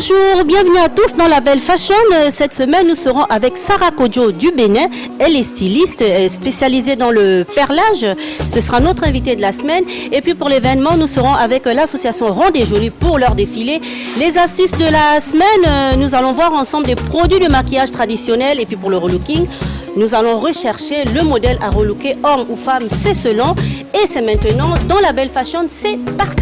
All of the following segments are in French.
Bonjour, bienvenue à tous dans la Belle Fashion. Cette semaine, nous serons avec Sarah Kodjo du Bénin. Elle est styliste spécialisée dans le perlage. Ce sera notre invitée de la semaine. Et puis pour l'événement, nous serons avec l'association Ronde et Jolie pour leur défilé. Les astuces de la semaine, nous allons voir ensemble des produits de maquillage traditionnels. Et puis pour le relooking, nous allons rechercher le modèle à relooker, homme ou femme, c'est selon. Et c'est maintenant dans la Belle Fashion, c'est parti.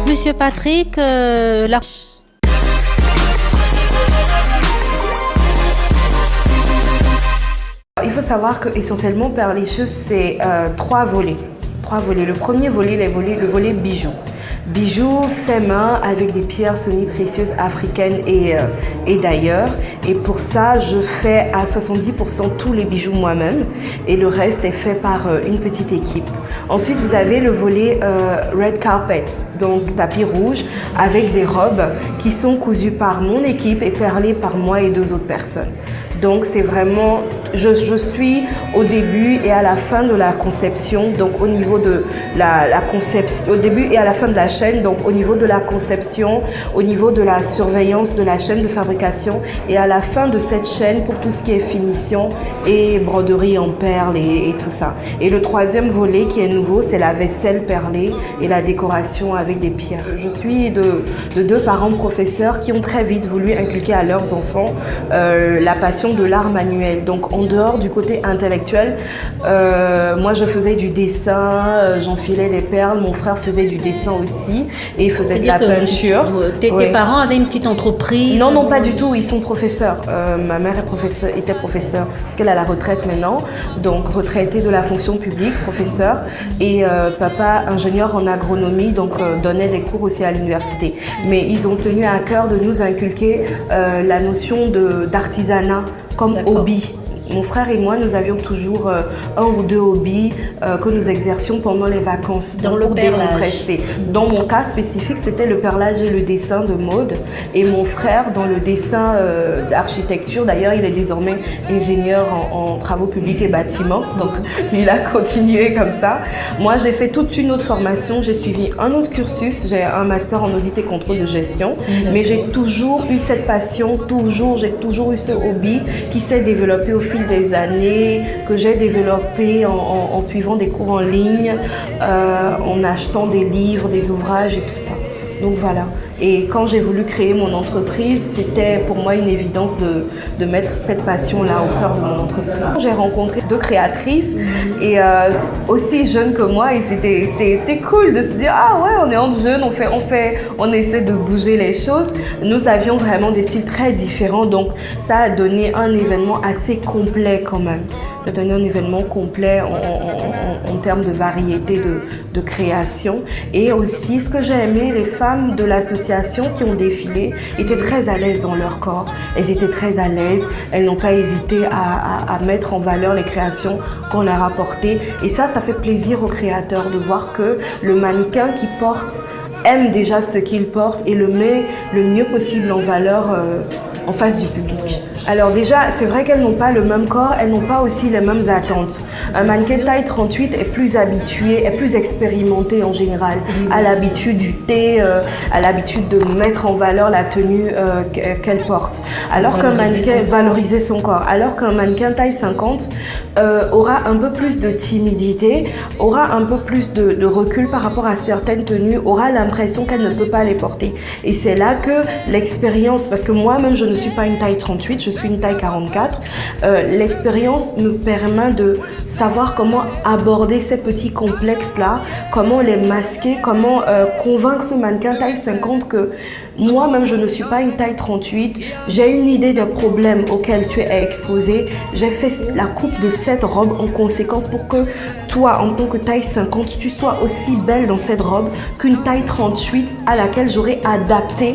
Monsieur Patrick, Il faut savoir que essentiellement Perlicheuse, c'est trois volets. Le premier volet, le volet bijoux. Bijoux faits main avec des pierres semi-précieuses africaines et d'ailleurs. Et pour ça, je fais à 70% tous les bijoux moi-même et le reste est fait par une petite équipe. Ensuite, vous avez le volet red carpet, donc tapis rouge, avec des robes qui sont cousues par mon équipe et perlées par moi et 2 autres personnes. Donc c'est vraiment, je suis au début et à la fin de la conception, donc au niveau de la conception, au début et à la fin de la chaîne, donc au niveau de la conception, au niveau de la surveillance de la chaîne de fabrication et à la fin de cette chaîne pour tout ce qui est finition et broderie en perles et tout ça. Et le troisième volet qui est nouveau, c'est la vaisselle perlée et la décoration avec des pierres. Je suis de 2 parents professeurs qui ont très vite voulu inculquer à leurs enfants la passion de l'art manuel. Donc en dehors du côté intellectuel, moi je faisais du dessin, j'enfilais des perles, mon frère faisait du dessin aussi et il faisait de la peinture. Tes parents avaient une petite entreprise? Non, pas du tout, ils sont professeurs. Ma mère était professeure parce qu'elle est à la retraite maintenant, donc retraitée de la fonction publique, professeur, et papa ingénieur en agronomie, donc donnait des cours aussi à l'université. Mais ils ont tenu à cœur de nous inculquer la notion d'artisanat comme hobby. Mon frère et moi, nous avions toujours 1 ou 2 hobbies que nous exercions pendant les vacances. Dans le perlage. Dans mon cas spécifique, c'était le perlage et le dessin de mode. Et mon frère, dans le dessin d'architecture, d'ailleurs, il est désormais ingénieur en travaux publics et bâtiments. Donc, il a continué comme ça. Moi, j'ai fait toute une autre formation. J'ai suivi un autre cursus. J'ai un master en audit et contrôle de gestion. Mais j'ai toujours eu cette passion, j'ai toujours eu ce hobby qui s'est développé au fil des années, que j'ai développé en suivant des cours en ligne, en achetant des livres, des ouvrages et tout ça. Donc voilà. Et quand j'ai voulu créer mon entreprise, c'était pour moi une évidence de mettre cette passion-là au cœur de mon entreprise. J'ai rencontré 2 créatrices et aussi jeunes que moi et c'était cool de se dire ah ouais, on est entre jeunes, on essaie de bouger les choses. Nous avions vraiment des styles très différents, donc ça a donné un événement assez complet quand même. Ça a donné un événement complet en termes de variété de création. Et aussi, ce que j'ai aimé, les femmes de l'association qui ont défilé étaient très à l'aise dans leur corps. Elles étaient très à l'aise, elles n'ont pas hésité à mettre en valeur les créations qu'on leur a apportées. Et ça fait plaisir aux créateurs de voir que le mannequin qui porte aime déjà ce qu'il porte et le met le mieux possible en valeur en face du public. Alors déjà, c'est vrai qu'elles n'ont pas le même corps, elles n'ont pas aussi les mêmes attentes. Un mannequin taille 38 est plus habitué, est plus expérimenté en général, a l'habitude du thé, a l'habitude de mettre en valeur la tenue qu'elle porte. Alors qu'un mannequin, valoriser son corps, alors qu'un mannequin taille 50 aura un peu plus de timidité, aura un peu plus de recul par rapport à certaines tenues, aura l'impression qu'elle ne peut pas les porter. Et c'est là que l'expérience, parce que moi-même je ne suis pas une taille 38, je suis une taille 44, l'expérience me permet de savoir comment aborder ces petits complexes-là, comment les masquer, comment convaincre ce mannequin taille 50 que moi-même je ne suis pas une taille 38, j'ai une idée des problèmes auxquels tu es exposé, j'ai fait la coupe de cette robe en conséquence pour que toi, en tant que taille 50, tu sois aussi belle dans cette robe qu'une taille 38 à laquelle j'aurais adapté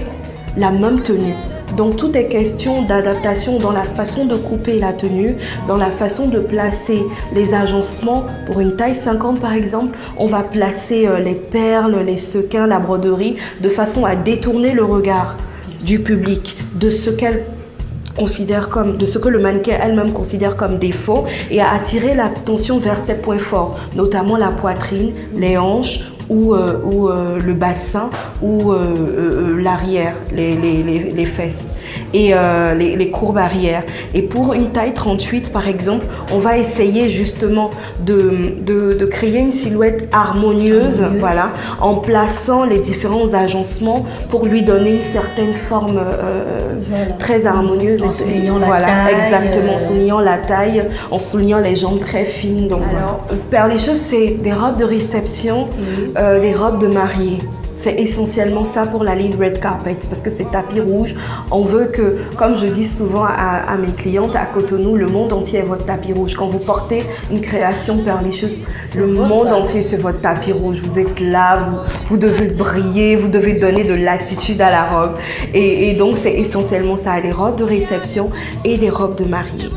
la même tenue. Donc tout est question d'adaptation dans la façon de couper la tenue, dans la façon de placer les agencements. Pour une taille 50 par exemple, on va placer les perles, les sequins, la broderie de façon à détourner le regard du public de ce qu'elle de ce que le mannequin elle-même considère comme défaut, et à attirer l'attention vers ses points forts, notamment la poitrine, les hanches, ou le bassin, ou l'arrière, les fesses. Et les courbes arrière. Et pour une taille 38 par exemple, on va essayer justement de créer une silhouette harmonieuse, voilà, en plaçant les différents agencements pour lui donner une certaine forme très harmonieuse. En soulignant la voilà, taille. Exactement, en soulignant la taille, en soulignant les jambes très fines. Donc, alors, Perlicheuse, c'est des robes de réception, des robes de mariée. C'est essentiellement ça pour la ligne Red Carpet, parce que c'est tapis rouge. On veut que, comme je dis souvent à mes clientes à Cotonou, le monde entier est votre tapis rouge. Quand vous portez une création Perlicheuse, le monde entier c'est votre tapis rouge. Vous êtes là, vous devez briller, vous devez donner de l'attitude à la robe. Et donc c'est essentiellement ça, les robes de réception et des robes de mariée.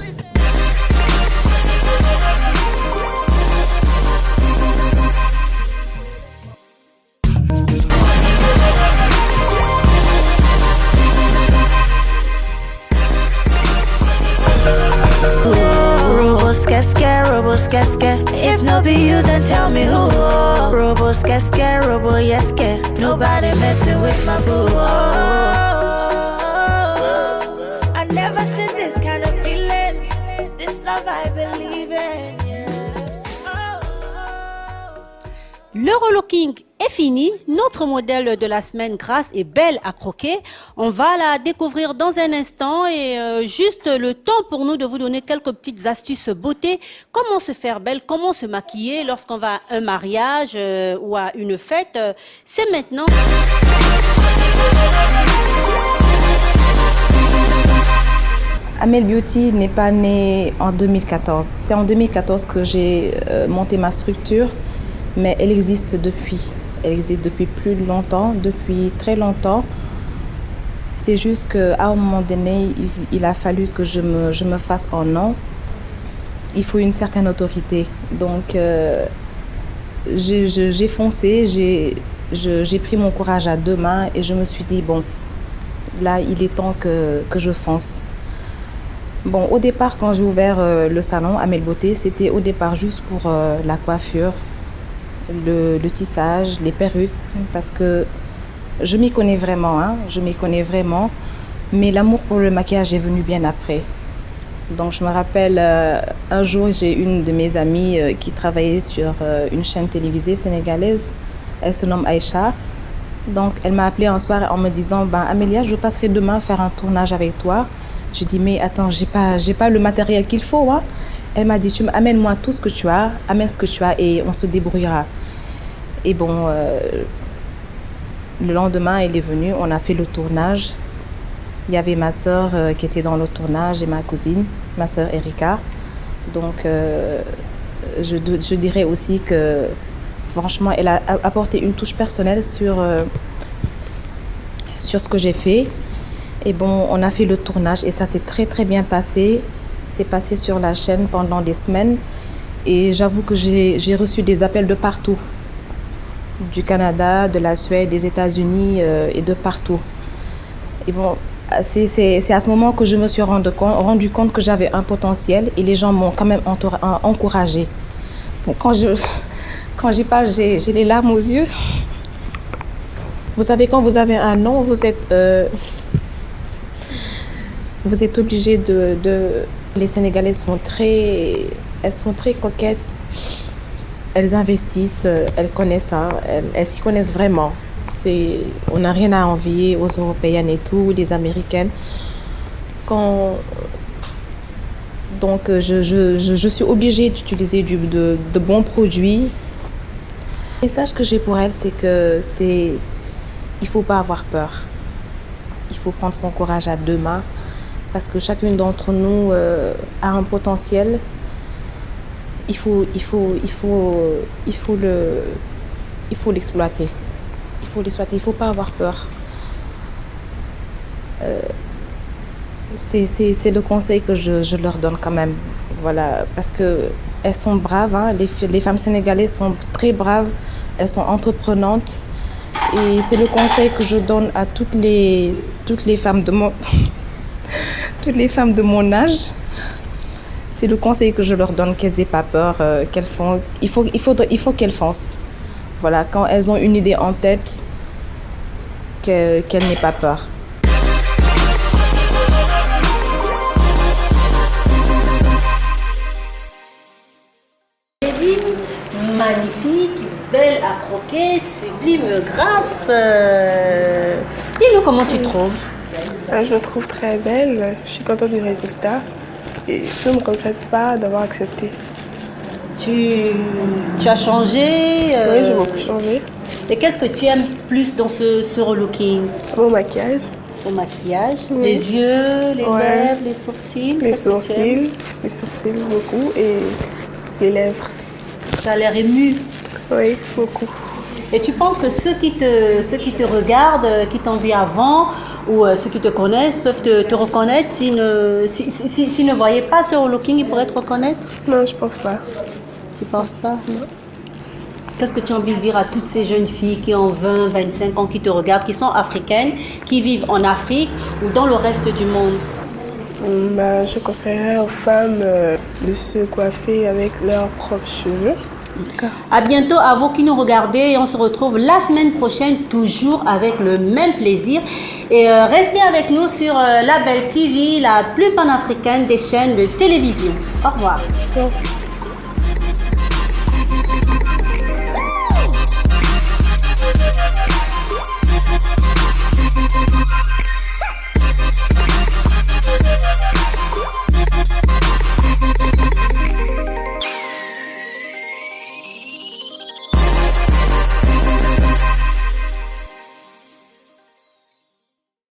If no be you, then tell me who. Robo scare, robo yes scare. Nobody messing with my boo. I never seen this kind of feeling. This love I believe in. Le relooking est fini. Notre modèle de la semaine, Grace, est belle à croquer. On va la découvrir dans un instant et juste le temps pour nous de vous donner quelques petites astuces beauté. Comment se faire belle, comment se maquiller lorsqu'on va à un mariage ou à une fête. C'est maintenant. Amel Beauty n'est pas née en 2014. C'est en 2014 que j'ai monté ma structure. Mais elle existe depuis. Elle existe depuis plus longtemps, depuis très longtemps. C'est juste qu'à un moment donné, il a fallu que je me fasse un nom. Il faut une certaine autorité. Donc, j'ai foncé, j'ai pris mon courage à deux mains et je me suis dit, bon, là, il est temps que je fonce. Bon, au départ, quand j'ai ouvert le salon Amel Beauté, c'était au départ juste pour la coiffure, le tissage, les perruques, parce que je m'y connais vraiment, mais l'amour pour le maquillage est venu bien après. Donc je me rappelle, un jour j'ai une de mes amies qui travaillait sur une chaîne télévisée sénégalaise, elle se nomme Aïcha. Donc elle m'a appelée un soir en me disant, Amélia, je passerai demain faire un tournage avec toi. Je dis, mais attends, j'ai pas le matériel qu'il faut, hein. Elle m'a dit, amène-moi tout ce que tu as, amène ce que tu as et on se débrouillera. Et bon, le lendemain, elle est venue, on a fait le tournage. Il y avait ma sœur qui était dans le tournage et ma cousine, ma sœur Erika. Donc, je dirais aussi que, franchement, elle a apporté une touche personnelle sur ce que j'ai fait. Et bon, on a fait le tournage et ça s'est très très bien passé. C'est passé sur la chaîne pendant des semaines et j'avoue que j'ai reçu des appels de partout, du Canada, de la Suède, des États-Unis et de partout. Et bon, c'est à ce moment que je me suis rendu compte que j'avais un potentiel et les gens m'ont quand même encouragée. Bon, quand j'y parle, j'ai les larmes aux yeux. Vous savez, quand vous avez un nom, vous êtes obligé de... Les Sénégalaises sont très coquettes. Elles investissent, elles connaissent ça, elles s'y connaissent vraiment. On n'a rien à envier aux Européennes et tout, les Américaines. Donc je suis obligée d'utiliser de bons produits. Le message que j'ai pour elles, c'est que il ne faut pas avoir peur. Il faut prendre son courage à deux mains. Parce que chacune d'entre nous a un potentiel. Il faut l'exploiter. Il faut pas avoir peur. C'est le conseil que je leur donne quand même. Voilà, parce que elles sont braves, hein. Les femmes sénégalaises sont très braves. Elles sont entreprenantes. Et c'est le conseil que je donne à toutes les femmes de mon toutes les femmes de mon âge, c'est le conseil que je leur donne, qu'elles n'aient pas peur, qu'elles font. Il faut qu'elles foncent. Voilà, quand elles ont une idée en tête, qu'elles n'aient pas peur. Magnifique, belle à croquer, sublime grâce. Dis-nous comment tu trouves. Je me trouve très belle, je suis contente du résultat et je ne me regrette pas d'avoir accepté. Tu as changé. Oui, j'ai beaucoup changé. Et qu'est-ce que tu aimes plus dans ce relooking? Mon maquillage, Au maquillage, Oui. les yeux, les Ouais. lèvres, les sourcils. les qu'est-ce que tu aimes? sourcils beaucoup et les lèvres. Tu as l'air ému. Oui, beaucoup. Et tu penses que ceux qui te regardent, qui t'ont vu avant, ou ceux qui te connaissent, peuvent te reconnaître s'ils ne voyaient pas ce relooking, ils pourraient te reconnaître? Non, je pense pas. Tu penses pas? Non. Qu'est-ce que tu as envie de dire à toutes ces jeunes filles qui ont 20, 25 ans, qui te regardent, qui sont africaines, qui vivent en Afrique ou dans le reste du monde? Je conseillerais aux femmes de se coiffer avec leurs propres cheveux. À bientôt à vous qui nous regardez et on se retrouve la semaine prochaine toujours avec le même plaisir. Et restez avec nous sur Label TV, la plus panafricaine des chaînes de télévision. Au revoir. Donc,